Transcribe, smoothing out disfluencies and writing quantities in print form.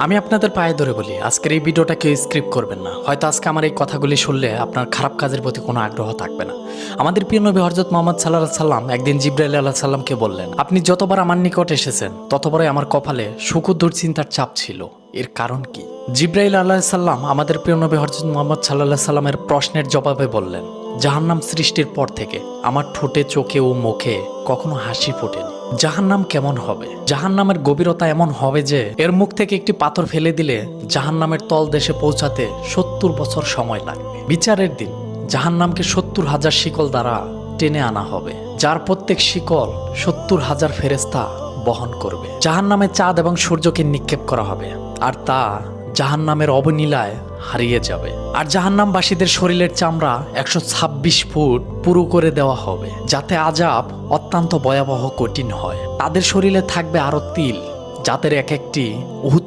আমি আপনাদের পায়ে ধরে বলি, আজকের এই ভিডিওটা কেউ স্ক্রিপ্ট করবেন না। হয়তো আজকে আমার এই কথাগুলি শুনলে আপনার খারাপ কাজের প্রতি কোনো আগ্রহ থাকবে না। আমাদের প্রিয় নবী হযরত মুহাম্মদ সাল্লাল্লাহু আলাইহি সাল্লাম একদিন জিবরাইল আলাইহিস সালামকে বললেন, আপনি যতবার আমার নিকট এসেছেন ততবারই আমার কপালে সুখ ও দুশ্চিন্তার চাপ ছিল। এর কারণ কি? জিবরাইল আলাইহিস সালাম আমাদের প্রিয় নবী হযরত মুহাম্মদ সাল্লাল্লাহু আলাইহি সাল্লামের প্রশ্নের জবাবে বললেন, জাহান্নাম সৃষ্টির পর থেকে আমার ঠোঁটে, চোখে ও মুখে কখনো হাসি ফোটেনি। জাহান্নাম কেমন হবে? জাহান্নামের গভীরতা এমন হবে যে এর মুখ থেকে একটি পাথর ফেলে দিলে জাহান্নামের তলদেশে পৌঁছাতে ৭০ বছর সময় লাগবে। বিচারের দিন জাহান্নামকে ৭০,০০০ শিকল দ্বারা টেনে আনা হবে, যার প্রত্যেক শিকল ৭০,০০০ ফেরেশতা বহন করবে। জাহান্নামে চাঁদ এবং সূর্যকে নিক্ষেপ করা হবে, আর তা জাহান্নামের অবনীলায় হারিয়ে যাবে। আর জাহান্নামবাসীদের শরীরের চামড়া ১২৬ ফুট পুরু করে দেওয়া হবে, যাতে আযাব অত্যন্ত ভয়াবহ কঠিন হয়। তাদের শরীরে থাকবে আরো তিল, যাদের এক একটি উহুদ